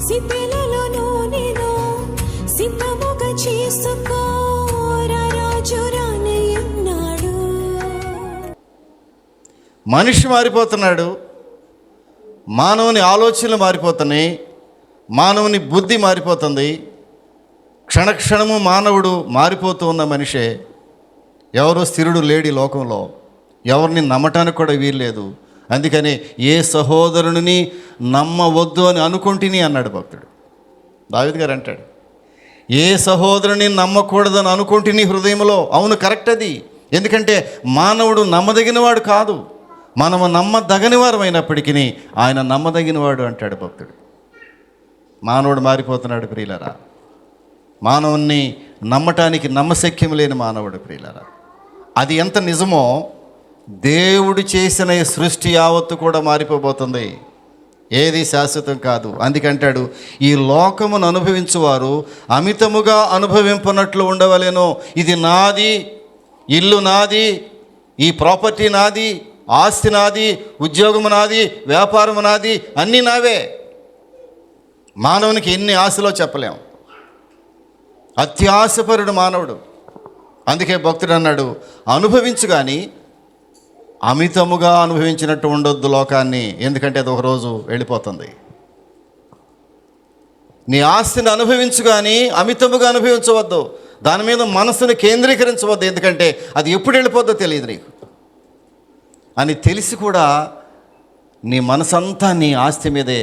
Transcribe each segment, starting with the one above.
సిద్ధలలో నూనెను సిద్ధముగా చేసుకో, రాజు రానయ్యున్నాడు. మనిషి మారిపోతున్నాడు, మానవుని ఆలోచనలు మారిపోతున్నాయి, మానవుని బుద్ధి మారిపోతుంది. క్షణక్షణము మానవుడు మారిపోతూ ఉన్న మనిషే. ఎవరు స్థిరుడు లేడి లోకంలో, ఎవరిని నమ్మటానికి కూడా వీల్లేదు. అందుకని ఏ సహోదరుని నమ్మవద్దు అని అనుకుంటుని అన్నాడు భక్తుడు. దావీదు గారు అంటాడు, ఏ సహోదరుని నమ్మకూడదని అనుకుంటుని హృదయంలో. అవును, కరెక్ట్ అది. ఎందుకంటే మానవుడు నమ్మదగినవాడు కాదు, మనము నమ్మదగని వారు అయినప్పటికీ ఆయన నమ్మదగినవాడు అంటాడు భక్తుడు. మానవుడు మారిపోతున్నాడు ప్రియులరా. మానవుణ్ణి నమ్మటానికి నమ్మశక్యం లేని మానవుడు ప్రియులరా. అది ఎంత నిజమో దేవుడు చేసిన ఈ సృష్టి యావత్తు కూడా మారిపోబోతుంది. ఏది శాశ్వతం కాదు. అందుకంటాడు, ఈ లోకమును అనుభవించువారు అమితముగా అనుభవింపనట్లు ఉండవలెను. ఇది నాది, ఇల్లు నాది, ఈ ప్రాపర్టీ నాది, ఆస్తి నాది, ఉద్యోగము నాది, వ్యాపారము నాది, అన్నీ నావే. మానవునికి ఎన్ని ఆశలో చెప్పలేం. అత్యాశపరుడు మానవుడు. అందుకే భక్తుడు అన్నాడు, అనుభవించు కానీ అమితముగా అనుభవించినట్టు ఉండొద్దు లోకాన్ని, ఎందుకంటే అది ఒకరోజు వెళ్ళిపోతుంది. నీ ఆస్తిని అనుభవించు కానీ అమితముగా అనుభవించవద్దు, దాని మీద మనసును కేంద్రీకరించవద్దు, ఎందుకంటే అది ఎప్పుడు వెళ్ళిపోద్దో తెలియదు నీకు అని తెలిసి కూడా నీ మనసంతా నీ ఆస్తి మీదే,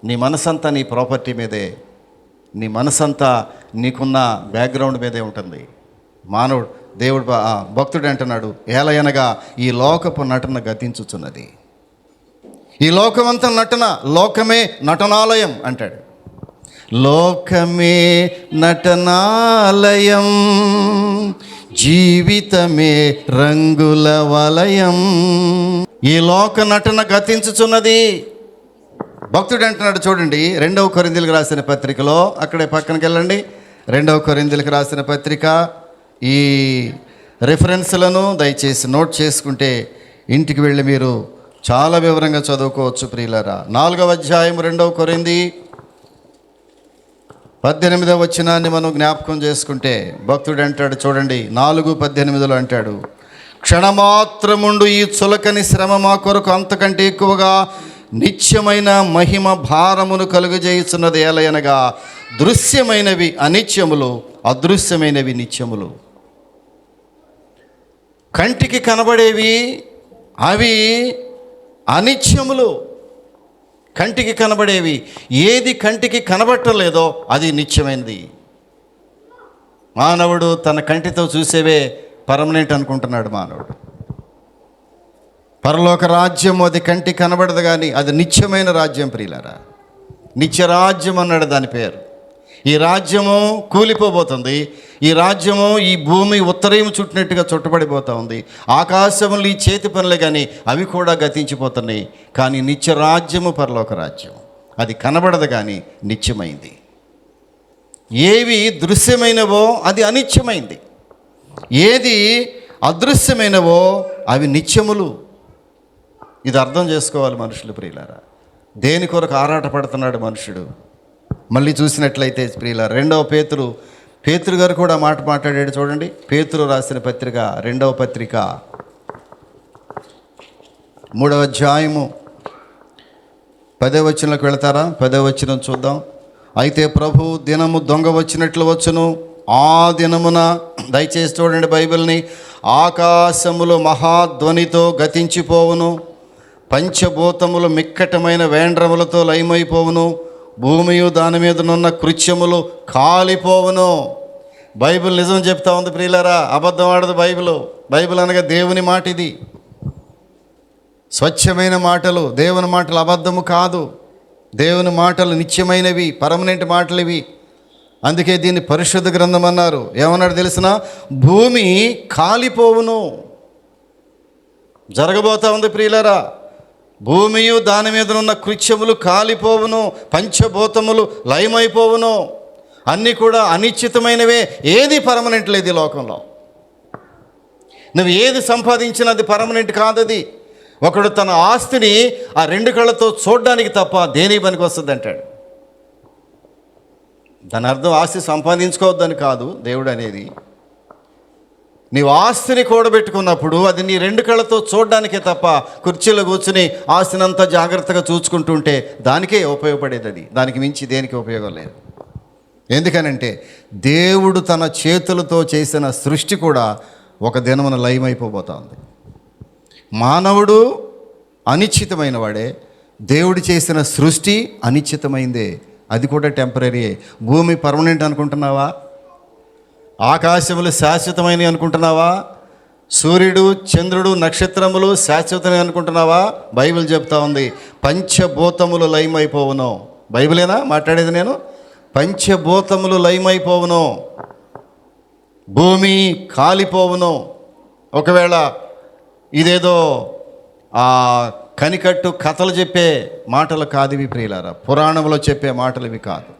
నీ మనసంతా నీ ప్రాపర్టీ మీదే, నీ మనసంతా నీకున్న బ్యాక్గ్రౌండ్ మీదే ఉంటుంది. మానవుడు దేవుడు భక్తుడు అంటున్నాడు, ఏలయనగా ఈ లోకపు నటన గతించుచున్నది. ఈ లోకమంతా నటన, లోకమే నటనాలయం అంటాడు. లోకమే నటనాలయం, జీవితమే రంగుల వలయం. ఈ లోక నటన గతించుచున్నది. భక్తుడు అంటున్నాడు చూడండి, 2వ కొరింథీయులకు రాసిన పత్రికలో, అక్కడే పక్కనకి వెళ్ళండి, 2వ కొరింథీయులకు రాసిన పత్రిక. ఈ రెఫరెన్స్లను దయచేసి నోట్ చేసుకుంటే ఇంటికి వెళ్ళి మీరు చాలా వివరంగా చదువుకోవచ్చు ప్రియులారా. 4వ అధ్యాయం 2వ కొరింథీ 18వ వచనాన్ని మనం జ్ఞాపకం చేసుకుంటే భక్తుడు అంటాడు చూడండి, 4:18 అంటాడు, క్షణమాత్రముండు ఈ చులకని శ్రమ మా కొరకు అంతకంటే ఎక్కువగా నిత్యమైన మహిమ భారమును కలుగజేయుచున్నది. ఏలయనగా దృశ్యమైనవి అనిత్యములు, అదృశ్యమైనవి నిత్యములు. కంటికి కనబడేవి అవి అనిత్యములు. కంటికి కనబడేవి, ఏది కంటికి కనబట్టలేదో అది నిత్యమైనది. మానవుడు తన కంటితో చూసేవే పర్మనెంట్ అనుకుంటున్నాడు మానవుడు. పరలోక రాజ్యం అది కంటికి కనబడదు కానీ అది నిత్యమైన రాజ్యం ప్రియులారా. నిత్యరాజ్యం అన్నాడు దాని పేరు. ఈ రాజ్యము కూలిపోబోతుంది. ఈ రాజ్యము ఈ భూమి ఉత్తరం చుట్టినట్టుగా చుట్టబడిపోతూ ఉంది. ఆకాశములు ఈ చేతి పనులే కానీ అవి కూడా గతించిపోతున్నాయి. కానీ నిత్యరాజ్యము పరలోక రాజ్యం, అది కనబడదు కానీ నిత్యమైంది. ఏవి దృశ్యమైనవో అది అనిత్యమైంది, ఏది అదృశ్యమైనవో అవి నిత్యములు. ఇది అర్థం చేసుకోవాలి మనుషులు ప్రియులారా. దేని కొరకు ఆరాటపడుతున్నాడు మనుషుడు. మళ్ళీ చూసినట్లయితే ప్రియులారా, 2వ పేతురు గారు కూడా మాట్లాడాడు చూడండి. పేతురు రాసిన పత్రిక 2వ పత్రిక 3వ అధ్యాయము 10వ వచనంలోకి వెళతారా? 10వ వచనం చూద్దాం. అయితే ప్రభు దినము దొంగ వచ్చినట్లు వచ్చును, ఆ దినమున, దయచేసి చూడండి బైబిల్ని, ఆకాశములు మహాధ్వనితో గతించిపోవును, పంచభూతములు మిక్కటమైన వేండ్రములతో లయమైపోవును, భూమియు దాని మీదనున్న కృత్యములు కాలిపోవును. బైబిల్ నిజం చెప్తా ఉంది ప్రియులారా, అబద్ధం ఆడదు బైబిల్ అనగా దేవుని మాట. ఇది స్వచ్ఛమైన మాటలు, దేవుని మాటలు అబద్ధము కాదు. దేవుని మాటలు నిత్యమైనవి, పర్మనెంట్ మాటలు ఇవి. అందుకే దీన్ని పరిశుద్ధ గ్రంథం అన్నారు. ఏమన్నాడు తెలిసిన? భూమి కాలిపోవును. జరగబోతా ఉంది ప్రియులారా. భూమియు దాని మీద ఉన్న కృత్యములు కాలిపోవును, పంచభూతములు లయమైపోవును. అన్నీ కూడా అనిశ్చితమైనవే. ఏది పర్మనెంట్ లేదు ఈ లోకంలో. నువ్వు ఏది సంపాదించినా అది పర్మనెంట్ కాదది. ఒకడు తన ఆస్తిని ఆ 2 కళ్ళతో చూడడానికి తప్ప దేని పనికి వస్తుంది అంటాడు. దాని అర్థం ఆస్తి సంపాదించుకోవద్దని కాదు దేవుడు అనేది. నీవు ఆస్తిని కూడబెట్టుకున్నప్పుడు అది నీ రెండు కళ్ళతో చూడడానికే తప్ప కుర్చీలో కూర్చుని ఆస్తినంతా జాగ్రత్తగా చూసుకుంటుంటే దానికే ఉపయోగపడేది అది. దానికి మించి దేనికి ఉపయోగం లేదు. ఎందుకనంటే దేవుడు తన చేతులతో చేసిన సృష్టి కూడా ఒక దినమున లయమైపోబోతోంది. మానవుడు అనిశ్చితమైన వాడే, దేవుడు చేసిన సృష్టి అనిశ్చితమైందే, అది కూడా టెంపరీ. భూమి పర్మనెంట్ అనుకుంటున్నావా? ఆకాశములు శాశ్వతమైనవి అనుకుంటున్నావా? సూర్యుడు, చంద్రుడు, నక్షత్రములు శాశ్వతమే అనుకుంటున్నావా? బైబిల్ చెప్తా ఉంది పంచభూతములు లయమైపోవును. బైబిలేనా మాట్లాడేది నేను? పంచభూతములు లయమైపోవును, భూమి కాలిపోవును. ఒకవేళ ఇదేదో కనికట్టు కథలు చెప్పే మాటలు కాదు ఇవి ప్రియులారా, పురాణంలో చెప్పే మాటలు ఇవి కాదు.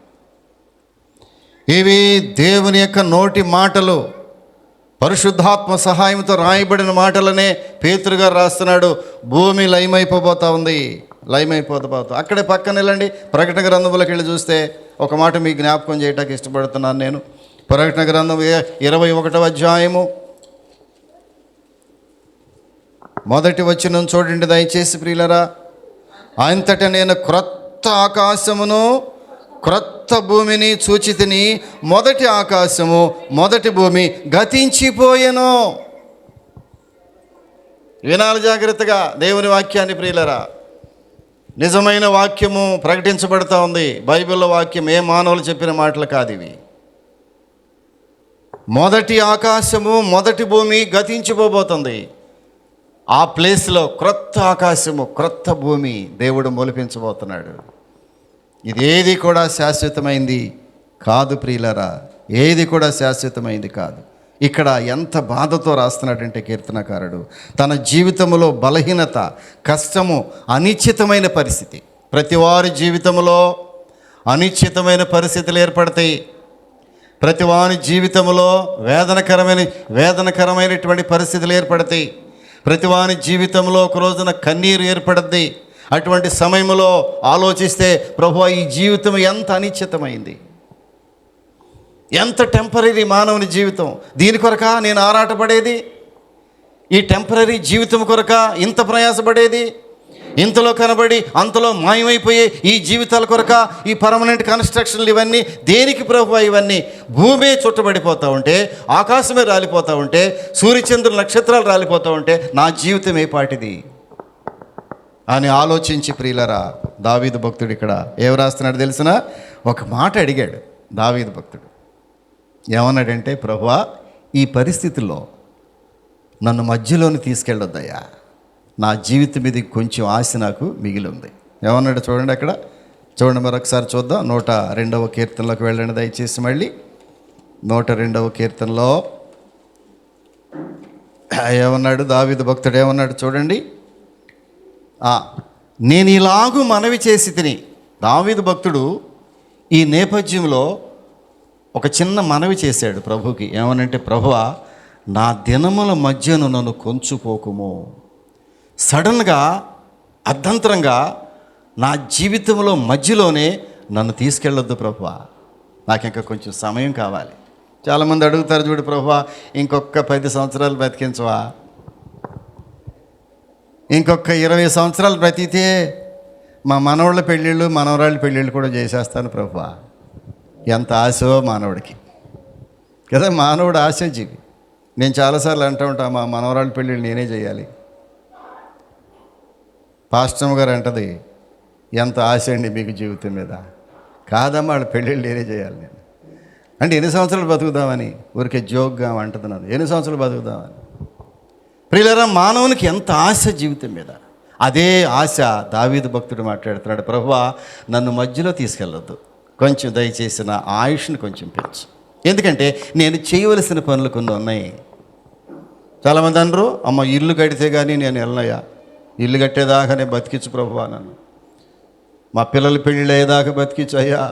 ఇవి దేవుని యొక్క నోటి మాటలు, పరిశుద్ధాత్మ సహాయంతో రాయబడిన మాటలనే పేతురు గారు రాస్తున్నాడు. భూమి లయమైపోబోతా ఉంది, లయమైపోతా. అక్కడే పక్కన వెళ్ళండి, ప్రకటన గ్రంథంలోకి వెళ్ళి చూస్తే ఒక మాట మీకు జ్ఞాపకం చేయడానికి ఇష్టపడుతున్నాను నేను. ప్రకటన గ్రంథం 21వ అధ్యాయము 1వ వచనం చూడండి దయచేసి ప్రియులరా. అంతటా నేను క్రొత్త ఆకాశమును క్రొత్త భూమిని చూచితిని, మొదటి ఆకాశము మొదటి భూమి గతించిపోయెను. వినాలి జాగ్రత్తగా దేవుని వాక్యాన్ని ప్రియులరా. నిజమైన వాక్యము ప్రకటించబడుతూ ఉంది. బైబిల్లో వాక్యం ఏ మానవులు చెప్పిన మాటలు కాదు ఇవి. మొదటి ఆకాశము మొదటి భూమి గతించిపోబోతుంది. ఆ ప్లేస్లో క్రొత్త ఆకాశము క్రొత్త భూమి దేవుడు మొలిపించబోతున్నాడు. ఇదేది కూడా శాశ్వతమైంది కాదు ప్రియులరా, ఏది కూడా శాశ్వతమైంది కాదు. ఇక్కడ ఎంత బాధతో రాస్తున్నాడంటే కీర్తనకారుడు, తన జీవితంలో బలహీనత, కష్టము, అనిశ్చితమైన పరిస్థితి. ప్రతి వారి జీవితంలో అనిశ్చితమైన పరిస్థితులు ఏర్పడతాయి. ప్రతి వారి జీవితంలో వేదనకరమైనటువంటి పరిస్థితులు ఏర్పడతాయి. ప్రతి వారి జీవితంలో ఒక రోజున కన్నీరు ఏర్పడుద్ది. అటువంటి సమయంలో ఆలోచిస్తే ప్రభువా ఈ జీవితం ఎంత అనిశ్చితమైంది, ఎంత టెంపరీ మానవుని జీవితం. దీని కొరక నేను ఆరాటపడేది, ఈ టెంపరీ జీవితం కొరక ఇంత ప్రయాసపడేది, ఇంతలో కనబడి అంతలో మాయమైపోయే ఈ జీవితాల కొరక ఈ పర్మనెంట్ కన్స్ట్రక్షన్లు ఇవన్నీ దేనికి ప్రభువా? ఇవన్నీ భూమే చుట్టబడిపోతూ ఉంటే, ఆకాశమే రాలిపోతూ ఉంటే, సూర్యచంద్రుల నక్షత్రాలు రాలిపోతూ ఉంటే నా జీవితం ఏ పాటిది అని ఆలోచించి ప్రియులరా, దావీదు భక్తుడు ఇక్కడ ఏం రాస్తున్నాడు తెలిసిన? ఒక మాట అడిగాడు దావీదు భక్తుడు. ఏమన్నాడంటే, ప్రభువా ఈ పరిస్థితుల్లో నన్ను మధ్యలోని తీసుకెళ్ళొద్దయ్యా, నా జీవితం మీద కొంచెం ఆశ నాకు మిగిలి ఉంది. ఏమన్నాడు చూడండి అక్కడ, చూడండి మరొకసారి చూద్దాం. 102వ కీర్తనలోకి వెళ్ళండి దయచేసి. మళ్ళీ 102వ కీర్తనలో ఏమన్నాడు దావీదు భక్తుడు? ఏమన్నాడు చూడండి. నేను ఇలాగూ మనవి చేసి తిని. దావీదు భక్తుడు ఈ నేపథ్యంలో ఒక చిన్న మనవి చేశాడు ప్రభుకి. ఏమనంటే, ప్రభువా నా దినముల మధ్యను నన్ను కొంచుపోకుము. సడన్గా అర్ధంతరంగా నా జీవితంలో మధ్యలోనే నన్ను తీసుకెళ్ళొద్దు ప్రభువా, నాకు ఇంకా కొంచెం సమయం కావాలి. చాలామంది అడుగుతారు చూడు, ప్రభువా ఇంకొక 10 సంవత్సరాలు బ్రతికించవా, ఇంకొక 20 సంవత్సరాలు బ్రతికితే మా మనవాళ్ళ పెళ్ళిళ్ళు మనవరాళ్ళ పెళ్ళిళ్ళు కూడా చేసేస్తాను ప్రభువా. ఎంత ఆశో మానవుడికి కదా, మానవుడు ఆశాజీవి. నేను చాలాసార్లు అంటూ ఉంటాను, మా మనవరాళ్ళ పెళ్ళిళ్ళు నేనే చేయాలి. పాస్టమ్ గారు అంటది, ఎంత ఆశ అండి మీకు జీవితం మీద. కాదమ్మా వాళ్ళ పెళ్ళిళ్ళు నేనే చేయాలి నేను. అంటే ఎన్ని సంవత్సరాలు బతుకుదామని ఊరికే జోక్గా అంటది నన్ను, ఎన్ని సంవత్సరాలు బతుకుదామని. ప్రియులారా, మానవునికి ఎంత ఆశ జీవితం మీద. అదే ఆశ దావీదు భక్తుడు మాట్లాడుతున్నాడు, ప్రభువా నన్ను మధ్యలో తీసుకెళ్ళొద్దు, కొంచెం దయచేసి నా ఆయుష్ని కొంచెం పెంచు. ఎందుకంటే నేను చేయవలసిన పనులు కొన్ని ఉన్నాయి. చాలామంది అనరు, అమ్మ ఇల్లు కడితే కానీ నేను వెళ్ళనయ్యా, ఇల్లు కట్టేదాకా నేను బతికించు ప్రభువా, నన్ను మా పిల్లల పెళ్ళిళ్ళు అయ్యేదాకా బతికించు అయ్యా,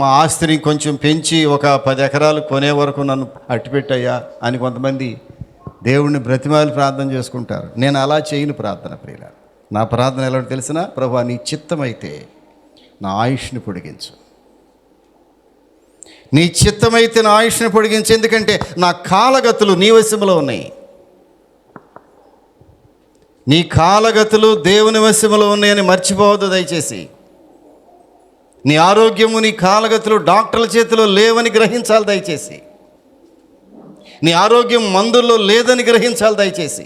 మా ఆస్తిని కొంచెం పెంచి ఒక 10 ఎకరాలు కొనే వరకు నన్ను అట్టిపెట్టయ్యా అని కొంతమంది దేవుణ్ణి బ్రతిమాలి ప్రార్థన చేసుకుంటారు. నేను అలా చేయను ప్రార్థన ప్రియుల. నా ప్రార్థన ఎలా తెలిసినా, ప్రభువా నీ చిత్తమైతే నా ఆయుష్ని పొడిగించు, నీ చిత్తమైతే నా ఆయుష్ని పొడిగించి, ఎందుకంటే నా కాలగతులు నీ వశములో ఉన్నాయి. నీ కాలగతులు దేవుని వశములో ఉన్నాయని మర్చిపోవద్దు దయచేసి. నీ ఆరోగ్యము, నీ కాలగతులు డాక్టర్ల చేతిలో లేవని గ్రహించాలి దయచేసి. నీ ఆరోగ్యం మందుల్లో లేదని గ్రహించాలి దయచేసి.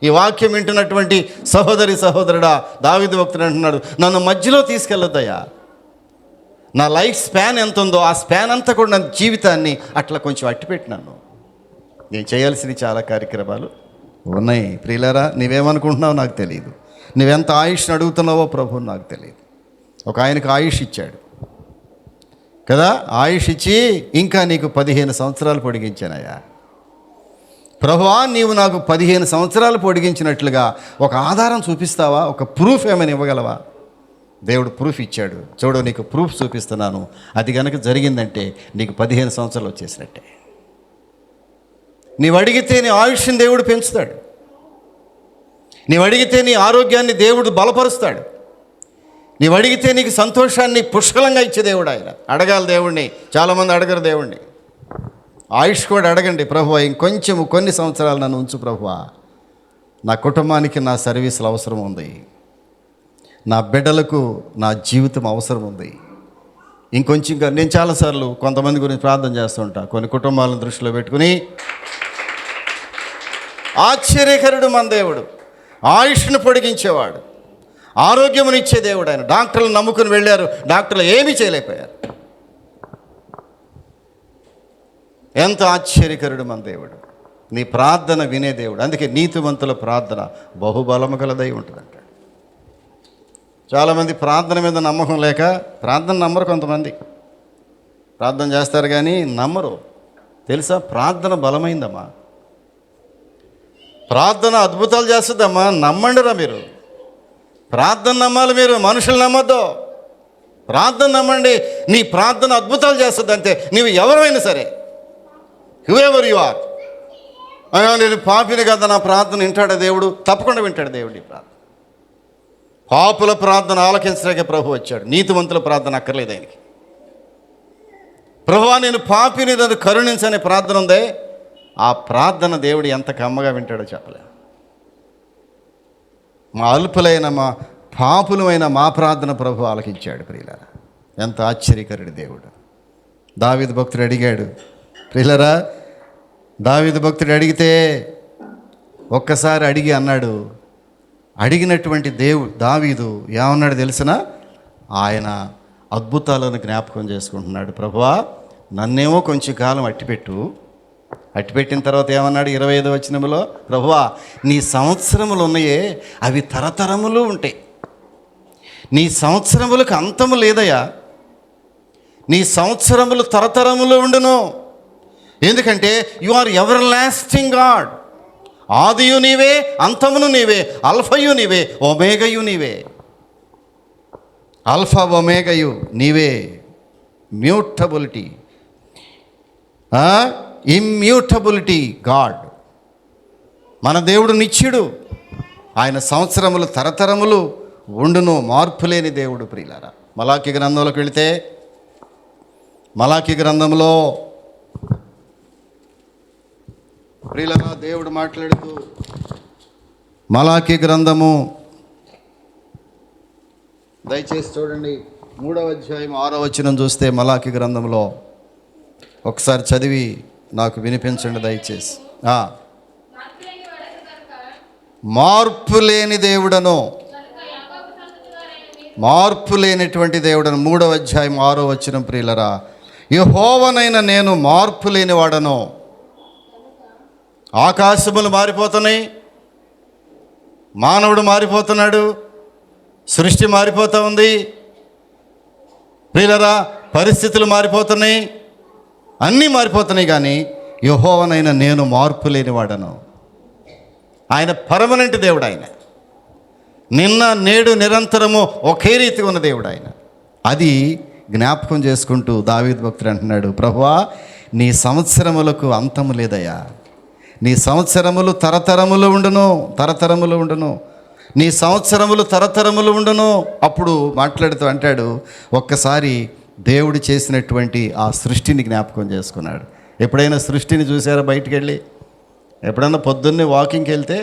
ఈ వాక్యం వింటున్నటువంటి సహోదరి సహోదరుడా, దావీదు భక్తుడు అంటున్నాడు, నన్ను మధ్యలో తీసుకెళ్ళొద్దయ్యా. నా లైఫ్ స్పాన్ ఎంత ఉందో ఆ స్పాన్ అంతా కూడా నా జీవితాన్ని అట్లా కొంచెం అట్టిపెట్టి నన్ను. నేను చేయాల్సిన చాలా కార్యక్రమాలు ఉన్నాయి. ప్రియులారా, నీవేమనుకుంటున్నావో నాకు తెలియదు. నువ్వెంత ఆయుష్ని అడుగుతున్నావో ప్రభువు నాకు తెలియదు. ఒక ఆయనకు ఆయుష్ ఇచ్చాడు కదా, ఆయుష్ ఇచ్చి ఇంకా నీకు 15 సంవత్సరాలు పొడిగించానయ్యా. ప్రభువా, నీవు నాకు 15 సంవత్సరాలు పొడిగించినట్లుగా ఒక ఆధారం చూపిస్తావా? ఒక ప్రూఫ్ ఏమైనా ఇవ్వగలవా? దేవుడు ప్రూఫ్ ఇచ్చాడు. చూడు, నీకు ప్రూఫ్ చూపిస్తున్నాను. అది కనుక జరిగిందంటే నీకు 15 సంవత్సరాలు వచ్చేసినట్టే. నీవు అడిగితే నీ ఆయుష్ని దేవుడు పెంచుతాడు. నీవు అడిగితే నీ ఆరోగ్యాన్ని దేవుడు బలపరుస్తాడు. నీవు అడిగితే నీకు సంతోషాన్ని పుష్కలంగా ఇచ్చే దేవుడు ఆయన. అడగాలి దేవుణ్ణి. చాలామంది అడగరు దేవుణ్ణి. ఆయుష్ కూడా అడగండి, ప్రభువా ఇంకొంచెము కొన్ని సంవత్సరాలు నన్ను ఉంచు ప్రభువా, నా కుటుంబానికి నా సర్వీసులు అవసరం ఉంది, నా బిడ్డలకు నా జీవితం అవసరం ఉంది, ఇంకొంచెం. నేను చాలాసార్లు కొంతమంది గురించి ప్రార్థన చేస్తుంటా, కొన్ని కుటుంబాలను దృష్టిలో పెట్టుకుని. ఆశ్చర్యకరుడు మన దేవుడు, ఆయుష్ను పొడిగించేవాడు, ఆరోగ్యమునిచ్చే దేవుడు ఆయన. డాక్టర్లు నమ్ముకుని వెళ్ళారు, డాక్టర్లు ఏమీ చేయలేకపోయారు. ఎంత ఆశ్చర్యకరుడు మన దేవుడు. నీ ప్రార్థన వినే దేవుడు. అందుకే నీతిమంతుల ప్రార్థన బహుబలము గలదై ఉంటుందంట. చాలామంది ప్రార్థన మీద నమ్మకం లేక ప్రార్థన నమ్మరు. కొంతమంది ప్రార్థన చేస్తారు కానీ నమ్మరు. తెలుసా, ప్రార్థన బలమైందమ్మా, ప్రార్థన అద్భుతాలు చేస్తుందమ్మా. నమ్మండిరా మీరు. ప్రార్థన నమ్మాలి మీరు, మనుషులు నమ్మద్దు. ప్రార్థన నమ్మండి. నీ ప్రార్థన అద్భుతాలు చేస్తుంది అంతే. నీవు ఎవరైనా సరే, హూఎవర్ యు ఆర్. నేను పాపిని కదా, నా ప్రార్థన వింటాడు దేవుడు. తప్పకుండా వింటాడు దేవుడు ఈ ప్రార్థన. పాపుల ప్రార్థన ఆలకించడానికి ప్రభు వచ్చాడు. నీతిమంతుల ప్రార్థన అక్కర్లేదు ఆయనకి. ప్రభువా నేను పాపిని, నన్ను కరుణించనే ప్రార్థన ఉందే, ఆ ప్రార్థన దేవుడు ఎంత కమ్మగా వింటాడో చెప్పలేము. మా అల్పులైన మా పాపులమైన మా ప్రార్థన ప్రభు ఆలకించాడు. ప్రియులారా, ఎంత ఆశ్చర్యకరుడు దేవుడు. దావీదు భక్తుడు అడిగాడు. ప్రియులారా, దావీదు భక్తుడు అడిగితే ఒక్కసారి అడిగి అన్నాడు, అడిగినటువంటి దావీదు ఏమన్నాడు తెలిసిన? ఆయన అద్భుతాలను జ్ఞాపకం చేసుకుంటున్నాడు. ప్రభువా నన్నేమో కొంచెం కాలం అట్టిపెట్టిన తర్వాత ఏమన్నాడు? 25వ వచనములో, ప్రభువా నీ సంవత్సరములు ఉన్నాయే అవి తరతరములు ఉంటాయి. నీ సంవత్సరములకు అంతము లేదయ్యా. నీ సంవత్సరములు తరతరములు ఉండును. ఎందుకంటే you are everlasting God. ఆదియు నీవే, అంతమును నీవే, అల్ఫయు నీవే, ఒమేగయు నీవే. అల్ఫా ఒమేగయు నీవే. Mutability, immutability God. మన దేవుడు నిత్యుడు. ఆయన సంవత్సరములు తరతరములు ఉండును, మార్పు లేని దేవుడు. ప్రియులారా, మలాకి గ్రంథంలోకి వెళితే, మలాకి గ్రంథంలో ప్రియులారా దేవుడు మాట్లాడుతూ, మలాకి గ్రంథము దయచేసి చూడండి, 3వ అధ్యాయం 6వ వచనం చూస్తే, మలాకి గ్రంథంలో ఒకసారి చదివి నాకు వినిపించండి దయచేసి. మార్పు లేని దేవుడను, మార్పు లేనిటువంటి దేవుడను. 3వ అధ్యాయం 6వ వచనం. ప్రియులరా, యెహోవానైన నేను మార్పు లేనివాడను. ఆకాశములు మారిపోతున్నాయి, మానవుడు మారిపోతున్నాడు, సృష్టి మారిపోతూ ఉంది. ప్రియులరా, పరిస్థితులు మారిపోతున్నాయి, అన్నీ మారిపోతున్నాయి. కానీ యెహోవానైన నేను మార్పు లేనివాడను. ఆయన పర్మనెంట్ దేవుడు. ఆయన నిన్న నేడు నిరంతరము ఒకే రీతి ఉన్న దేవుడు ఆయన. అది జ్ఞాపకం చేసుకుంటూ దావీదు భక్తుడు అంటున్నాడు, ప్రభువా నీ సంవత్సరములకు అంతము లేదయ్యా. నీ సంవత్సరములు తరతరములు ఉండును, తరతరములు ఉండును. నీ సంవత్సరములు తరతరములు ఉండును. అప్పుడు మాట్లాడుతూ అంటాడు, ఒక్కసారి దేవుడు చేసినటువంటి ఆ సృష్టిని జ్ఞాపకం చేసుకున్నాడు. ఎప్పుడైనా సృష్టిని చూసారా బయటికి వెళ్ళి? ఎప్పుడైనా పొద్దున్నే వాకింగ్కి వెళ్తే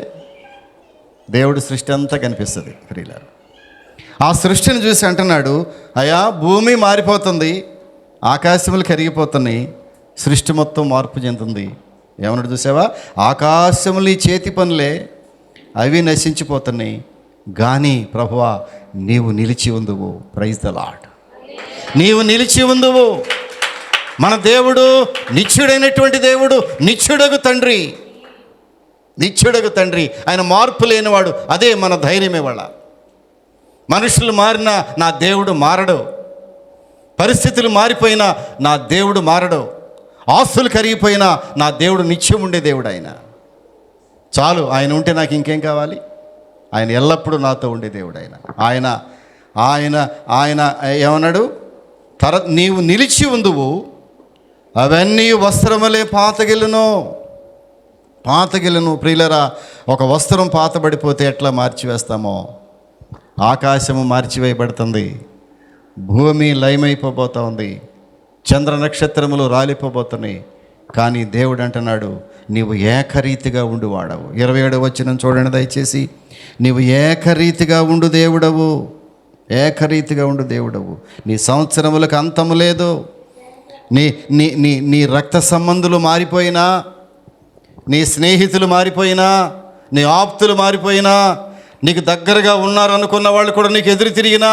దేవుడి సృష్టి అంతా కనిపిస్తుంది ప్రియులారా. ఆ సృష్టిని చూసి అంటున్నాడు, అయ్యా భూమి మారిపోతుంది, ఆకాశములు కరిగిపోతున్నాయి, సృష్టి మొత్తం మార్పు చెందుతుంది. ఏమన్నాడు చూసావా? ఆకాశములు నీ చేతి పనులే, అవి నశించిపోతున్నాయి, కానీ ప్రభువా నీవు నిలిచి ఉందువు. Praise the lord. నీవు నిలిచి ఉందువు. మన దేవుడు నిత్యుడైనటువంటి దేవుడు, నిత్యుడగు తండ్రి, నిత్యుడగు తండ్రి. ఆయన మార్పు లేనివాడు. అదే మన ధైర్యమే. వాళ్ళ మనుషులు మారినా నా దేవుడు మారడు, పరిస్థితులు మారిపోయినా నా దేవుడు మారడు, ఆస్తులు కరిగిపోయినా నా దేవుడు నిత్యం ఉండే దేవుడు. ఆయన చాలు, ఆయన ఉంటే నాకు ఇంకేం కావాలి? ఆయన ఎల్లప్పుడూ నాతో ఉండే దేవుడు. ఆయన ఆయన ఆయన ఏమన్నాడు? నీవు నిలిచి ఉందువు, అవన్నీ వస్త్రములే పాతగిలను. ప్రియులరా, ఒక వస్త్రం పాతబడిపోతే ఎట్లా మార్చివేస్తామో ఆకాశము మార్చివేయబడుతుంది, భూమి లయమైపోబోతూ ఉంది, చంద్ర నక్షత్రములు రాలిపోబోతున్నాయి. కానీ దేవుడు అంటున్నాడు, నీవు ఏకరీతిగా ఉండు వాడవు. 27వ వచనం చూడండి దయచేసి. నీవు ఏకరీతిగా ఉండు దేవుడవు, ఏకరీతిగా ఉండు దేవుడవు. నీ సంవత్సరములకు అంతము లేదు. నీ నీ నీ నీ రక్త సంబంధులు మారిపోయినా, నీ స్నేహితులు మారిపోయినా, నీ ఆప్తులు మారిపోయినా, నీకు దగ్గరగా ఉన్నారనుకున్న వాళ్ళు కూడా నీకు ఎదురు తిరిగినా,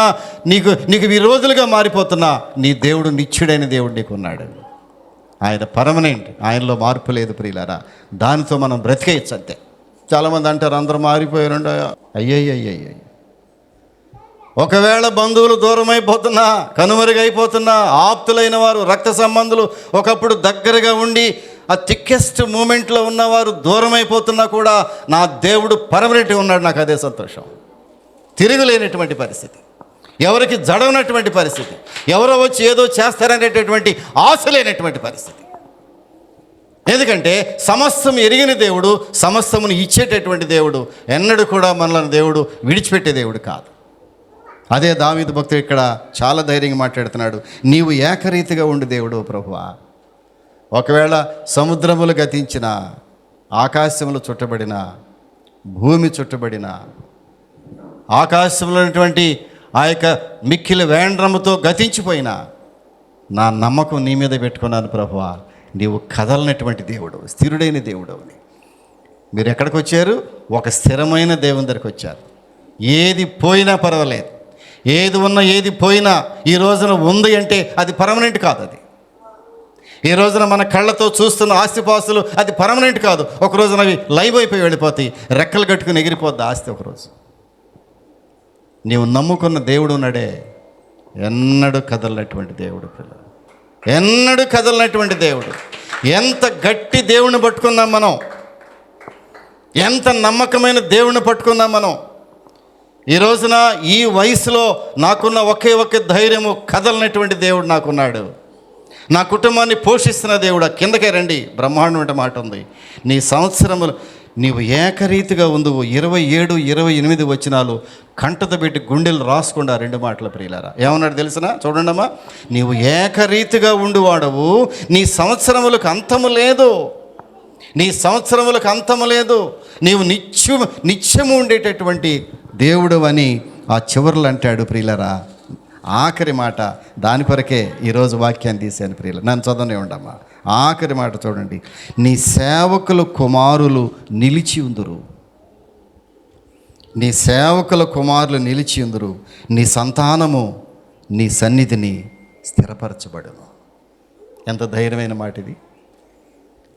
నీకు విరోధులుగా మారిపోతున్నా, నీ దేవుడు నిత్యుడైన దేవుడు నీకు ఉన్నాడు. ఆయన పర్మనెంట్, ఆయనలో మార్పు లేదు ప్రియులారా. దానితో మనం బ్రతికేయచ్చు అంతే. చాలామంది అంటారు అందరూ మారిపోయారండి. అయ్యయ్యయ్యయ్య, ఒకవేళ బంధువులు దూరమైపోతున్నా, కనుమరుగైపోతున్నా, ఆప్తులైన వారు, రక్త సంబంధులు ఒకప్పుడు దగ్గరగా ఉండి ఆ థిక్కెస్ట్ మూమెంట్లో ఉన్నవారు దూరమైపోతున్నా కూడా నా దేవుడు పర్మనెంట్గా ఉన్నాడు. నాకు అదే సంతోషం. తిరుగులేనటువంటి పరిస్థితి, ఎవరికి జడవనటువంటి పరిస్థితి, ఎవరో వచ్చి ఏదో చేస్తారనేటటువంటి ఆశ లేనటువంటి పరిస్థితి. ఎందుకంటే సమస్తం ఎరిగిన దేవుడు, సమస్తమును ఇచ్చేటటువంటి దేవుడు. ఎన్నడూ కూడా మనల్ని దేవుడు విడిచిపెట్టే దేవుడు కాదు. అదే దావీదు భక్తుడు ఇక్కడ చాలా ధైర్యంగా మాట్లాడుతున్నాడు. నీవు ఏకరీతిగా ఉండు దేవుడు ప్రభువా. ఒకవేళ సముద్రములు గతించిన, ఆకాశములు చుట్టబడిన, భూమి చుట్టబడిన, ఆకాశంలో ఉన్నటువంటి ఆ యొక్క మిక్కిలి వేండ్రముతో గతించిపోయినా, నా నమ్మకం నీ మీద పెట్టుకున్నాను ప్రభువా. నీవు కదలనటువంటి దేవుడు, స్థిరుడైన దేవుడు అని. మీరు ఎక్కడికి వచ్చారు? ఒక స్థిరమైన దేవుని దగ్గరికి వచ్చారు. ఏది పోయినా పర్వాలేదు, ఏది ఉన్నా ఏది పోయినా ఈ రోజున ఉంది అంటే అది పర్మనెంట్ కాదు. అది ఈ రోజున మన కళ్ళతో చూస్తున్న ఆస్తిపాస్తులు అది పర్మనెంట్ కాదు. ఒక రోజున అవి లైవ్ అయిపోయి వెళ్ళిపోతాయి, రెక్కలు కట్టుకుని ఎగిరిపోద్ది ఆస్తి ఒకరోజు. నీవు నమ్ముకున్న దేవుడు ఉన్నాడే, ఎన్నడూ కదలనటువంటి దేవుడు పిల్లలు, ఎన్నడూ కదలనటువంటి దేవుడు. ఎంత గట్టి దేవుణ్ణి పట్టుకున్నాం మనం, ఎంత నమ్మకమైన దేవుణ్ణి పట్టుకున్నాం మనం. ఈ రోజున ఈ వయసులో నాకున్న ఒకే ధైర్యము, కదలనటువంటి దేవుడు నాకున్నాడు. నా కుటుంబాన్ని పోషిస్తున్న దేవుడు. కిందకే రండి, బ్రహ్మాండమైన మాట ఉంది. నీ సంవత్సరములు నీవు ఏకరీతిగా ఉందువు. 27, 28 వచనాలు కంటతో పెట్టి గుండెలు రాసుకుండా 2 మాటలు ప్రియులారా. ఏమన్నాడు తెలిసిన? చూడండమ్మా. నీవు ఏకరీతిగా ఉండువాడవు, నీ సంవత్సరములకు అంతము లేదు, నీ సంవత్సరములకు అంతము లేదు, నీవు నిత్యము ఉండేటటువంటి దేవుడు అని ఆ చివర్లు అంటాడు ప్రియులరా. ఆఖరి మాట, దాని కొరకే ఈరోజు వాక్యాన్ని తీశాను ప్రియులు. నన్ను చదవనే ఉండమ్మా. ఆఖరి మాట చూడండి. నీ సేవకుల కుమారులు నిలిచి ఉందురు, నీ సేవకుల కుమారులు నిలిచి ఉందురు, నీ సంతానము నీ సన్నిధిని స్థిరపరచబడును. ఎంత ధైర్యమైన మాట ఇది.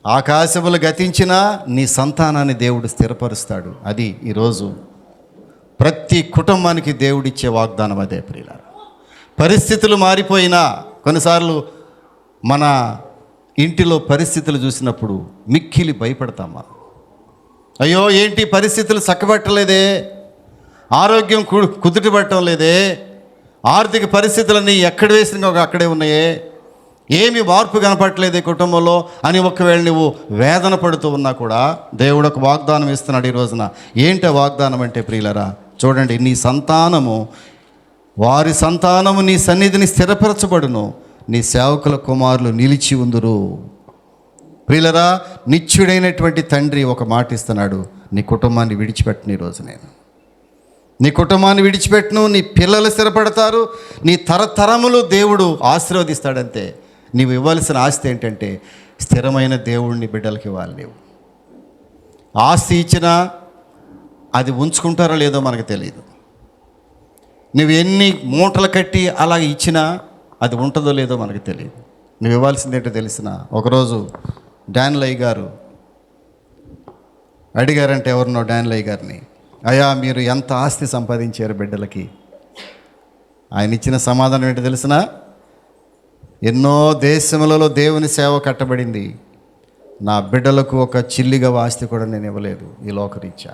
ఆకాశములు గతించినా నీ సంతానాన్ని దేవుడు స్థిరపరుస్తాడు. అది ఈరోజు ప్రతి కుటుంబానికి దేవుడిచ్చే వాగ్దానం. అదే ప్రియులారా. పరిస్థితులు మారిపోయినా, కొన్నిసార్లు మన ఇంటిలో పరిస్థితులు చూసినప్పుడు మిక్కిలి భయపడతాం మనం. అయ్యో ఏంటి పరిస్థితులు చక్కబట్టలేదే, ఆరోగ్యం కుదుటపడటం లేదే, ఆర్థిక పరిస్థితులన్నీ ఎక్కడ వేసినా అక్కడే ఉన్నాయే, ఏమి మార్పు కనపడట్లేదు ఈ కుటుంబంలో అని ఒకవేళ నువ్వు వేదన పడుతూ ఉన్నా కూడా దేవుడు ఒక వాగ్దానం ఇస్తున్నాడు ఈ రోజున. ఏంటి వాగ్దానం అంటే ప్రియులరా చూడండి. నీ సంతానము వారి సంతానము నీ సన్నిధిని స్థిరపరచబడును, నీ సేవకుల కుమారులు నిలిచి ఉందురు. ప్రియులరా, నిత్యుడైనటువంటి తండ్రి ఒక మాట ఇస్తున్నాడు, నీ కుటుంబాన్ని విడిచిపెట్టను. ఈరోజు నేను నీ కుటుంబాన్ని విడిచిపెట్టును, నీ పిల్లలు స్థిరపడతారు, నీ తరతరములు దేవుడు ఆశీర్వదిస్తాడంతే. నీవు ఇవ్వాల్సిన ఆస్తి ఏంటంటే స్థిరమైన దేవుడిని బిడ్డలకి ఇవ్వాలి. నీవు ఆస్తి ఇచ్చినా అది ఉంచుకుంటారో లేదో మనకు తెలియదు. నువ్వు ఎన్ని మూటలు కట్టి అలా ఇచ్చినా అది ఉంటుందో లేదో మనకు తెలియదు. నువ్వు ఇవ్వాల్సింది ఏంటో తెలిసిన. ఒకరోజు డాన్లయ్య గారు అడిగారంటే ఎవరినో డాన్లయ్య గారిని, అయ్యా మీరు ఎంత ఆస్తి సంపాదించారు బిడ్డలకి? ఆయన ఇచ్చిన సమాధానం ఏంటో తెలిసిన, ఎన్నో దేశములలో దేవుని సేవ కట్టబడింది, నా బిడ్డలకు ఒక చిల్లిగా ఆస్తి కూడా నేను ఇవ్వలేదు ఈ లోకరీత్యా,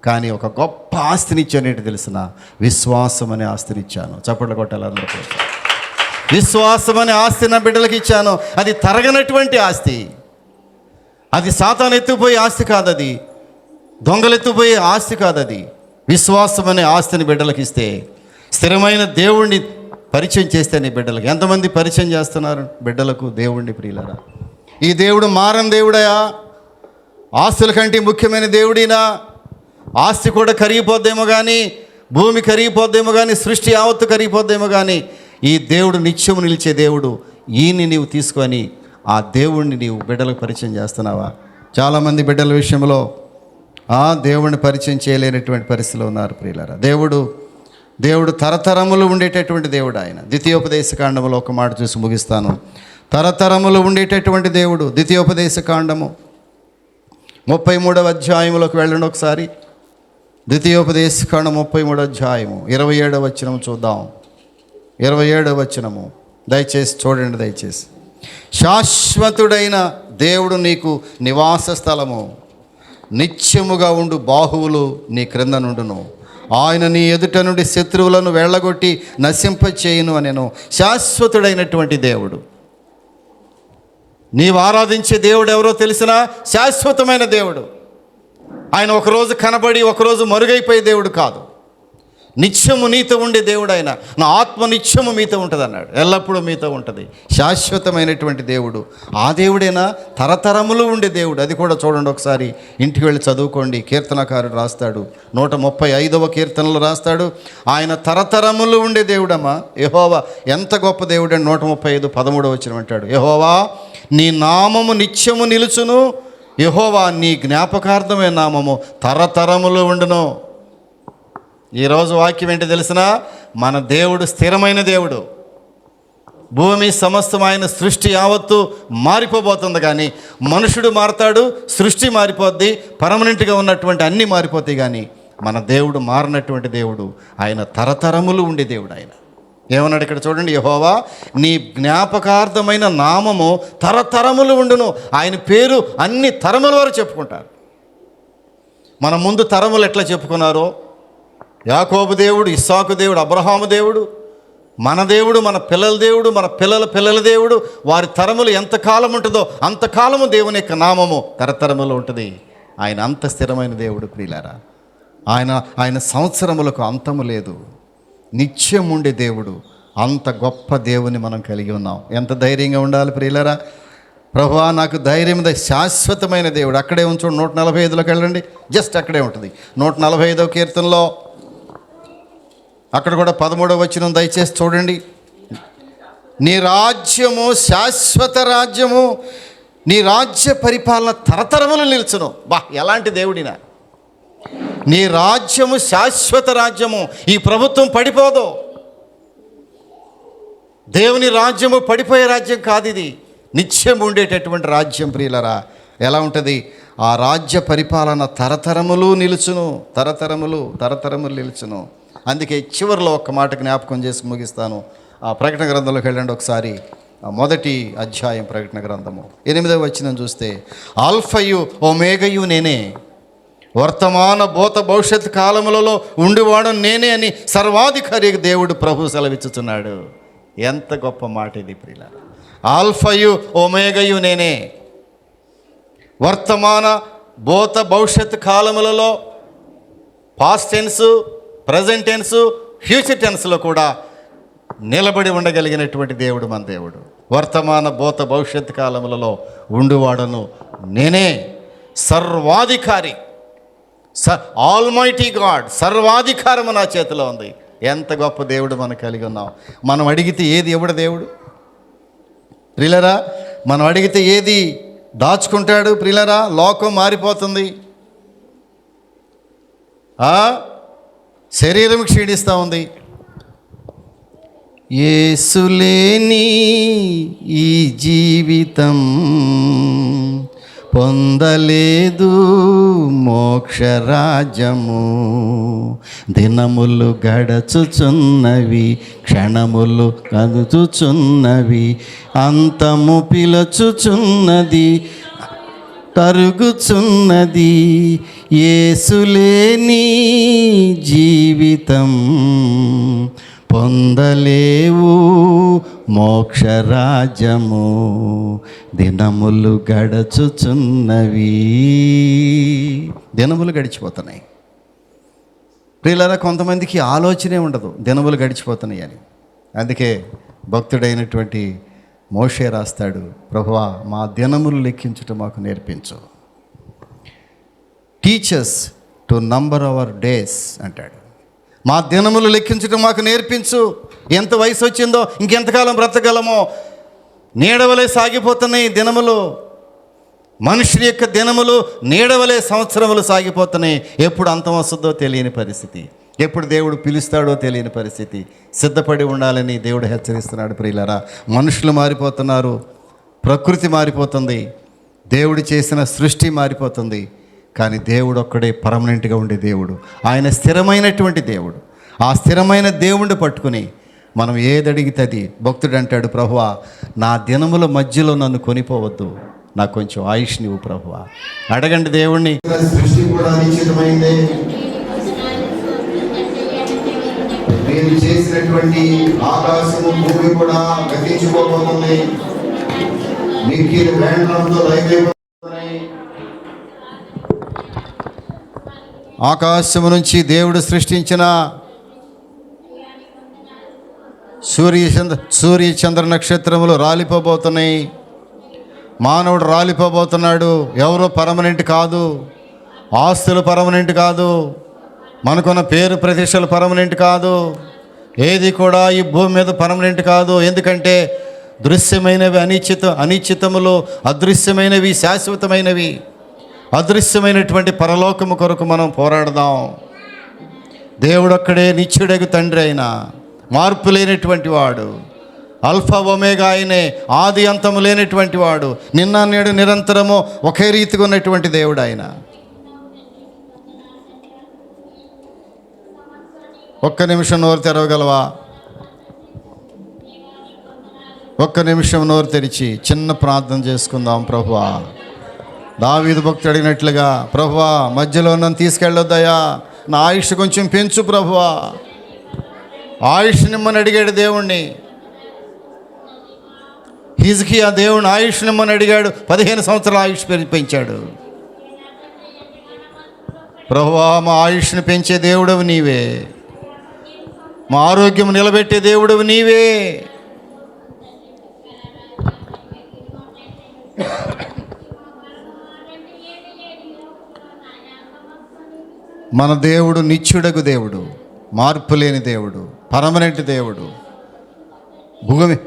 కానీ ఒక గొప్ప ఆస్తినిచ్చాను. ఏంటి తెలిసిన, విశ్వాసం అనే ఆస్తినిచ్చాను. చప్పట్లు కొట్టాలి అందరూ. విశ్వాసం అనే ఆస్తి నా బిడ్డలకి ఇచ్చాను. అది తరగనటువంటి ఆస్తి, అది సాతాను ఎత్తుకుపోయే ఆస్తి కాదు, అది దొంగలు ఎత్తుకుపోయే ఆస్తి కాదు. అది విశ్వాసం అనే ఆస్తిని బిడ్డలకి ఇస్తే, స్థిరమైన దేవుణ్ణి పరిచయం చేస్తే నీ బిడ్డలకు. ఎంతమంది పరిచయం చేస్తున్నారు బిడ్డలకు దేవుణ్ణి? ప్రియులరా, ఈ దేవుడు మారని దేవుడయా? ఆస్తుల కంటే ముఖ్యమైన దేవుడినా? ఆస్తి కూడా కరిగిపోద్దేమో కానీ, భూమి కరిగిపోద్దేమో కానీ, సృష్టి యావత్తు కరిగిపోద్దేమో కానీ, ఈ దేవుడు నిత్యము నిలిచే దేవుడు. ఈయన్ని నీవు తీసుకొని ఆ దేవుణ్ణి నీవు బిడ్డలకు పరిచయం చేస్తున్నావా? చాలామంది బిడ్డల విషయంలో ఆ దేవుణ్ణి పరిచయం చేయలేనటువంటి పరిస్థితిలో ఉన్నారు. ప్రియులారా, దేవుడు తరతరములు ఉండేటటువంటి దేవుడు. ఆయన ద్వితీయోపదేశకాండములో ఒక మాట చూసి ముగిస్తాను. తరతరములు ఉండేటటువంటి దేవుడు. ద్వితీయోపదేశకాండము 33వ అధ్యాయంలోకి వెళ్ళండి ఒకసారి. ద్వితీయోపదేశకాండం 33వ అధ్యాయము 27వ వచనం చూద్దాం. 27వ వచనము దయచేసి చూడండి, దయచేసి. శాశ్వతుడైన దేవుడు నీకు నివాస స్థలము, నిత్యముగా ఉండు బాహువులు నీ క్రింద నుండును. ఆయన నీ ఎదుట నుండి శత్రువులను వెళ్ళగొట్టి నశింపచేయును అనెను. శాశ్వతుడైనటువంటి దేవుడు. నీవు ఆరాధించే దేవుడు ఎవరో తెలిసినా శాశ్వతమైన దేవుడు. ఆయన ఒకరోజు కనబడి ఒకరోజు మరుగైపోయే దేవుడు కాదు. నిత్యము నీతో ఉండే దేవుడు ఆయన. నా ఆత్మ నిత్యము మీతో ఉంటుంది అన్నాడు, ఎల్లప్పుడూ మీతో ఉంటుంది. శాశ్వతమైనటువంటి దేవుడు. ఆ దేవుడేనా? తరతరములు ఉండే దేవుడు. అది కూడా చూడండి ఒకసారి, ఇంటికి వెళ్ళి చదువుకోండి. కీర్తనకారుడు రాస్తాడు, 135వ కీర్తనలో రాస్తాడు, ఆయన తరతరములు ఉండే దేవుడమ్మా. యెహోవా ఎంత గొప్ప దేవుడు అని 135:13 వచనం అంటాడు. యెహోవా నీ నామము నిత్యము నిలుచును, యెహోవా నీ జ్ఞాపకార్థమైన నామము తరతరములు ఉండును. ఈరోజు వాక్యం ఏంటి తెలిసిన, మన దేవుడు స్థిరమైన దేవుడు. భూమి సమస్తం ఆయన సృష్టి యావత్తు మారిపోబోతుంది, కానీ మనుషుడు మారతాడు, సృష్టి మారిపోద్ది, పర్మనెంట్గా ఉన్నటువంటి అన్నీ మారిపోతాయి, కానీ మన దేవుడు మారినటువంటి దేవుడు. ఆయన తరతరములు ఉండే దేవుడు. ఆయన ఏమన్నాడు ఇక్కడ చూడండి, యెహోవా నీ జ్ఞాపకార్థమైన నామము తరతరములు ఉండును. ఆయన పేరు అన్ని తరముల వారు చెప్పుకుంటారు. మన ముందు తరములు ఎట్లా చెప్పుకున్నారో, యాకోబు దేవుడు, ఇస్సాకు దేవుడు, అబ్రహాము దేవుడు, మన దేవుడు, మన పిల్లల దేవుడు, మన పిల్లల పిల్లల దేవుడు, వారి తరములు ఎంతకాలం ఉంటుందో అంతకాలము దేవుని యొక్క నామము తరతరములు ఉంటుంది. ఆయన అంత స్థిరమైన దేవుడు. ప్రియులారా, ఆయన సంవత్సరములకు అంతము లేదు, నిత్యం ఉండే దేవుడు. అంత గొప్ప దేవుని మనం కలిగి ఉన్నాం. ఎంత ధైర్యంగా ఉండాలి ప్రియులారా. ప్రభువా నాకు ధైర్యం, శాశ్వతమైన దేవుడు. అక్కడే ఉంచండి, 145లోకి వెళ్ళండి, జస్ట్ అక్కడే ఉంటుంది. 145వ కీర్తనలో అక్కడ కూడా 13వ వచనం దయచేసి చూడండి. నీ రాజ్యము శాశ్వత రాజ్యము, నీ రాజ్య పరిపాలన తరతరములు నిలుచును. బా, ఎలాంటి దేవుడినా! నీ రాజ్యము శాశ్వత రాజ్యము. ఈ ప్రభుత్వం పడిపోదు. దేవుని రాజ్యము పడిపోయే రాజ్యం కాదు, ఇది నిత్యం ఉండేటటువంటి రాజ్యం. ప్రియులరా, ఎలా ఉంటుంది ఆ రాజ్య పరిపాలన? తరతరములు నిలుచును, తరతరములు నిలుచును. అందుకే చివరిలో ఒక్క మాట జ్ఞాపకం చేసి ముగిస్తాను. ఆ ప్రకటన గ్రంథంలోకి వెళ్ళండి ఒకసారి. మొదటి అధ్యాయం ప్రకటన గ్రంథము 8వ వచనం చూస్తే, ఆల్ఫయు ఓమేగయు నేనే, వర్తమాన భూత భవిష్యత్ కాలములలో ఉండివాడు నేనే అని సర్వాధికారి దేవుడు ప్రభు సెలవిచ్చుతున్నాడు. ఎంత గొప్ప మాట ఇది ప్రియులారా. ఆల్ఫయు ఓమేగయు నేనే, వర్తమాన భూత భవిష్యత్ కాలములలో, past tense, present tense, future టెన్స్లో కూడా నిలబడి ఉండగలిగినటువంటి దేవుడు మన దేవుడు. వర్తమాన భూత భవిష్యత్ కాలములలో ఉండువాడను నేనే, సర్వాధికారి, ఆల్మైటీ గాడ్, సర్వాధికారము నా చేతిలో ఉంది. ఎంత గొప్ప దేవుడు మనం కలిగి ఉన్నాం. మనం అడిగితే ఏది ఎవడు దేవుడు ప్రియులరా? మనం అడిగితే ఏది దాచుకుంటాడు ప్రియులరా? లోకం మారిపోతుంది, శరీరం క్షీణిస్తూ ఉంది. యేసులేని ఈ జీవితం పొందలేదు మోక్షరాజ్యము. దినములు గడచుచున్నవి, క్షణములు కదుచుచున్నవి, అంతము పిలచుచున్నది, తరుగుచున్నది. యేసులేని జీవితం పొందలేవు మోక్షరాజ్యము. దినములు గడచుచున్నవి. దినములు గడిచిపోతున్నాయి ప్రియులారా. కొంతమందికి ఆలోచనే ఉండదు దినములు గడిచిపోతున్నాయి అని. అందుకే భక్తుడైనటువంటి మోషే రాస్తాడు, ప్రభువా మా దినములు లెక్కించుట మాకు నేర్పించు. Teach us to number our days అంటాడు. మా దినములు లెక్కించడం మాకు నేర్పించు. ఎంత వయసు వచ్చిందో ఇంకెంతకాలం బ్రతకగలమో. నీడవలే సాగిపోతున్నాయి దినములు. మనుషుని యొక్క దినములు నీడవలే సంవత్సరములు సాగిపోతున్నాయి. ఎప్పుడు అంతం వస్తుందో తెలియని పరిస్థితి, ఎప్పుడు దేవుడు పిలుస్తాడో తెలియని పరిస్థితి. సిద్ధపడి ఉండాలని దేవుడు హెచ్చరిస్తున్నాడు ప్రియులారా. మనుషులు మారిపోతున్నారు, ప్రకృతి మారిపోతుంది, దేవుడు చేసిన సృష్టి మారిపోతుంది. కానీ దేవుడు ఒక్కడే పర్మనెంట్గా ఉండే దేవుడు. ఆయన స్థిరమైనటువంటి దేవుడు. ఆ స్థిరమైన దేవుణ్ణి పట్టుకుని మనం ఏదడిగితే అది. భక్తుడు అంటాడు, ప్రభువా నా దినముల మధ్యలో నన్ను కొనిపోవద్దు, నాకు కొంచెం ఆయుష్ నీవు ప్రభువా. అడగండి దేవుణ్ణి. సృష్టి కూడా నిశ్చితమైందే. నేను చేసినటువంటి ఆకాశము భూమి కూడా గతించిపోబోతుంది. మిక్కిలి వేండ్రంతో లైవైపోతున్నాయి. ఆకాశము నుంచి దేవుడు సృష్టించిన సూర్యచంద్ర నక్షత్రములు రాలిపోబోతున్నాయి. మానవుడు రాలిపోబోతున్నాడు. ఎవరో పర్మనెంట్ కాదు, ఆస్తులు పర్మనెంట్ కాదు, మనకున్న పేరు ప్రతిష్టలు పర్మనెంట్ కాదు, ఏది కూడా ఈ భూమి మీద పర్మనెంట్ కాదు. ఎందుకంటే దృశ్యమైనవి అనిశ్చితములు, అదృశ్యమైనవి శాశ్వతమైనవి. అదృశ్యమైనటువంటి పరలోకము కొరకు మనం పోరాడదాం. దేవుడు ఒక్కడే నిత్యుడగు తండ్రి అయిన, మార్పు లేనటువంటి వాడు, అల్ఫా ఒమేగా ఆయనే, ఆది అంతము లేనటువంటి వాడు, నిన్న నేడు నిరంతరము ఒకే రీతిగా ఉన్నటువంటి దేవుడు ఆయన. ఒక్క నిమిషం నోరు తెరవగలవా? ఒక్క నిమిషం నోరు తెరిచి చిన్న ప్రార్థన చేసుకుందాం. ప్రభువా, దావీదు భక్తుడు అడిగినట్లుగా, ప్రభువా మధ్యలో నన్ను తీసుకెళ్ళొద్దయ్యా, నా ఆయుష్ కొంచెం పెంచు ప్రభువా. ఆయుష్ నిమ్మని అడిగాడు దేవుణ్ణి. హిజ్కియా దేవుని ఆయుష్ నిమ్మని అడిగాడు, 15 సంవత్సరాల ఆయుష్ పెంచాడు. ప్రభువా మా ఆయుష్ని పెంచే దేవుడవు నీవే, మా ఆరోగ్యం నిలబెట్టే దేవుడవు నీవే. మన దేవుడు నిత్యుడగు దేవుడు, మార్పు లేని దేవుడు, పర్మనెంట్ దేవుడు.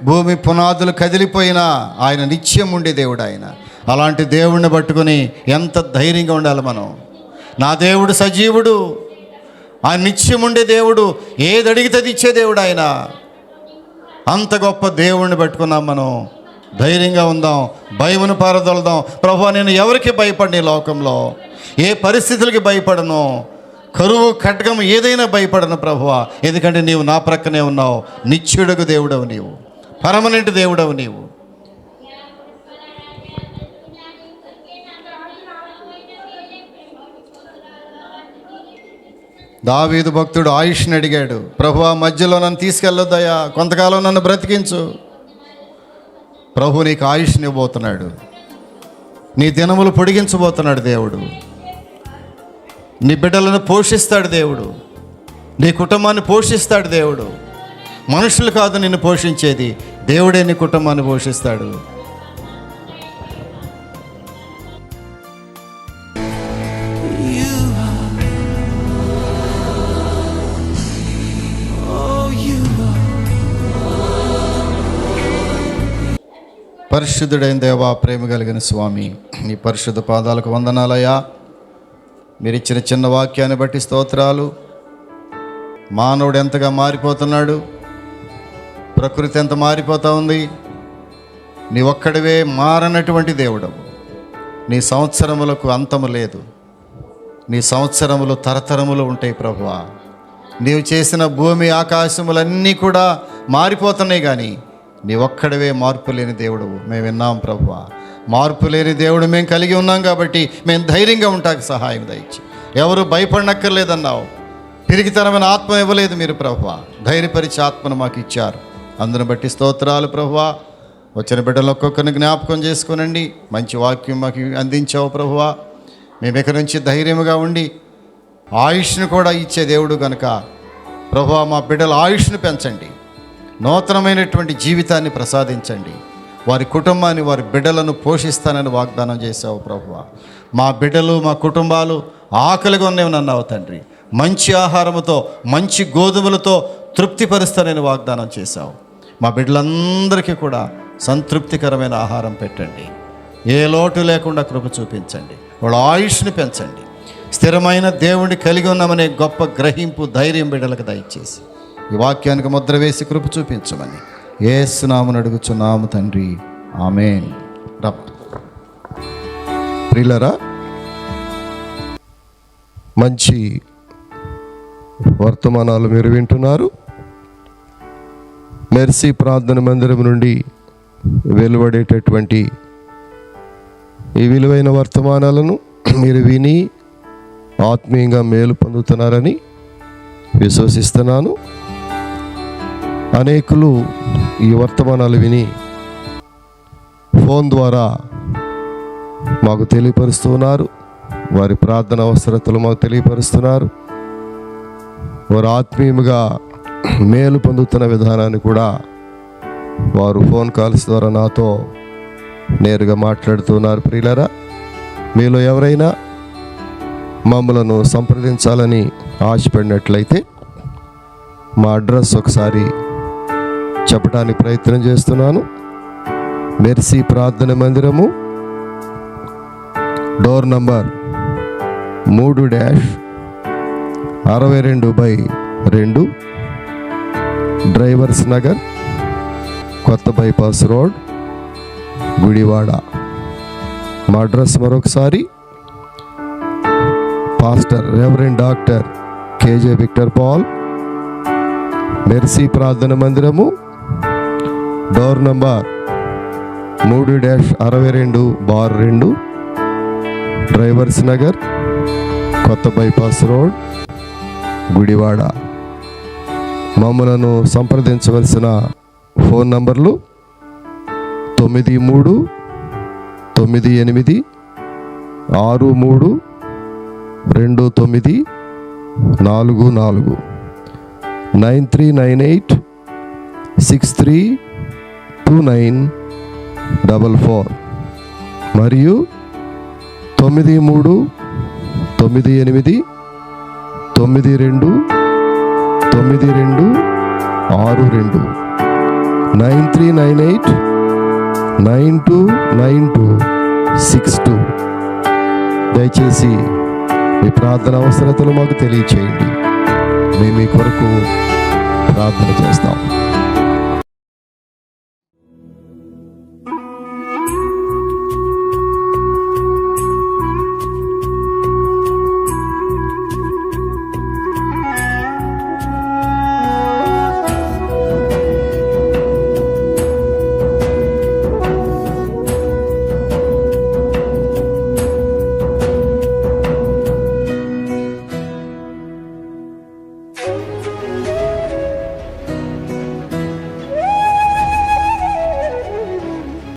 భూమి పునాదులు కదిలిపోయినా ఆయన నిత్యం ఉండే దేవుడు ఆయన. అలాంటి దేవుడిని పట్టుకొని ఎంత ధైర్యంగా ఉండాలి మనం. నా దేవుడు సజీవుడు, ఆయన నిత్యం ఉండే దేవుడు, ఏది అడిగితే అది ఇచ్చే దేవుడు ఆయన. అంత గొప్ప దేవుణ్ణి పట్టుకున్నాం మనం. ధైర్యంగా ఉందాం, భయమును పారదొలదాం. ప్రభువా నేను ఎవరికి భయపడని లోకంలో, ఏ పరిస్థితులకి భయపడను, కరువు ఖడ్గము ఏదైనా భయపడను ప్రభువా. ఎందుకంటే నీవు నా ప్రక్కనే ఉన్నావు. నిత్యుడగు దేవుడవు నీవు, పర్మనెంట్ దేవుడవు నీవు. దావీదు భక్తుడు ఆయుష్ని అడిగాడు, ప్రభువా మధ్యలో నన్ను తీసుకెళ్ళొద్దయ్యా, కొంతకాలం నన్ను బ్రతికించు. ప్రభు నీకు ఆయుష్ని ఇవ్వబోతున్నాడు, నీ దినములు పొడిగించబోతున్నాడు దేవుడు. నీ బిడ్డలను పోషిస్తాడు దేవుడు. నీ కుటుంబాన్ని పోషిస్తాడు దేవుడు. మనుషులు కాదు నిన్ను పోషించేది, దేవుడే నీ కుటుంబాన్ని పోషిస్తాడు. పరిశుద్ధుడైన దేవా, ప్రేమ కలిగిన స్వామి, నీ పరిశుద్ధ పాదాలకు వందనాలయ్యా. మీరు ఇచ్చిన చిన్న వాక్యాన్ని బట్టి స్తోత్రాలు. మానవుడు ఎంతగా మారిపోతున్నాడు, ప్రకృతి ఎంత మారిపోతూ ఉంది. నీ ఒక్కడివే మారనటువంటి దేవుడవు. నీ సంవత్సరములకు అంతము లేదు, నీ సంవత్సరములు తరతరములు ఉంటాయి ప్రభువా. నీవు చేసిన భూమి ఆకాశములన్నీ కూడా మారిపోతున్నాయి, కానీ నీ ఒక్కడివే మార్పు లేని దేవుడవు. మేము విన్నాం ప్రభువా. మార్పు లేని దేవుడు మేము కలిగి ఉన్నాం కాబట్టి మేము ధైర్యంగా ఉంటాక సహాయం దయచి. ఎవరు భయపడనక్కర్లేదన్నావు. పిరిగితనమైన ఆత్మ ఇవ్వలేదు మీరు ప్రభువా, ధైర్యపరిచే ఆత్మను మాకు ఇచ్చారు. అందును బట్టి స్తోత్రాలు ప్రభువా. వచ్చిన బిడ్డలు ఒక్కొక్కరిని జ్ఞాపకం చేసుకునండి. మంచి వాక్యం మాకు అందించావు ప్రభువా. మేము ఇక్కడి నుంచి ధైర్యముగా ఉండి ఆయుష్ను కూడా ఇచ్చే దేవుడు కనుక ప్రభువా, మా బిడ్డల ఆయుష్ను పెంచండి, నూతనమైనటువంటి జీవితాన్ని ప్రసాదించండి. వారి కుటుంబాన్ని, వారి బిడ్డలను పోషిస్తానని వాగ్దానం చేశావు ప్రభువా. మా బిడ్డలు, మా కుటుంబాలు ఆకలిగా ఉన్నాయన్నావు తండ్రి. మంచి ఆహారముతో, మంచి గోధుమలతో తృప్తిపరుస్తానని వాగ్దానం చేశావు. మా బిడ్డలందరికీ కూడా సంతృప్తికరమైన ఆహారం పెట్టండి. ఏ లోటు లేకుండా కృప చూపించండి. వాళ్ళ ఆయుష్ని పెంచండి. స్థిరమైన దేవుడిని కలిగి ఉన్నామనే గొప్ప గ్రహింపు, ధైర్యం బిడ్డలకు దయచేసి ఈ వాక్యానికి ముద్ర వేసి కృప చూపించమని యేసునామమున అడుగుచున్నాము తండ్రి, ఆమేన్. ప్రియులారా, మంచి వర్తమానాలు మీరు వింటున్నారు. మెర్సీ ప్రార్థన మందిరం నుండి వెలువడేటటువంటి ఈ విలువైన వర్తమానాలను మీరు విని ఆత్మీయంగా మేలు పొందుతున్నారని విశ్వసిస్తున్నాను. అనేకులు ఈ వర్తమానాలు విని ఫోన్ ద్వారా మాకు తెలియపరుస్తున్నారు. వారి ప్రార్థన అవసరతలు మాకు తెలియపరుస్తున్నారు. వారు ఆత్మీయముగా మేలు పొందుతున్న విధానాన్ని కూడా వారు ఫోన్ కాల్స్ ద్వారా నాతో నేరుగా మాట్లాడుతున్నారు. ప్రియులారా, మీలో ఎవరైనా మమ్మలను సంప్రదించాలని ఆశపడినట్లయితే మా అడ్రస్ ఒకసారి చెప్పడానికి ప్రయత్నం చేస్తున్నాను. మెర్సీ ప్రార్థన మందిరము, డోర్ నంబర్ 3-62/2, డ్రైవర్స్ నగర్, కొత్త బైపాస్ రోడ్, గుడివాడ. మా అడ్రస్ మరొకసారి, pastor reverend doctor KJ Victor Paul, mercy ప్రార్థన మందిరము, డోర్ నంబర్ 3-62/2, డ్రైవర్స్ నగర్, కొత్త బైపాస్ రోడ్, గుడివాడ. మమ్మలను సంప్రదించవలసిన ఫోన్ నంబర్లు 9398632944, 9398632944 మరియు 9398929262. దయచేసి మీ ప్రార్థన అవసరతలు మాకు తెలియచేయండి. మేము మీ కొరకు ప్రార్థన చేస్తాం.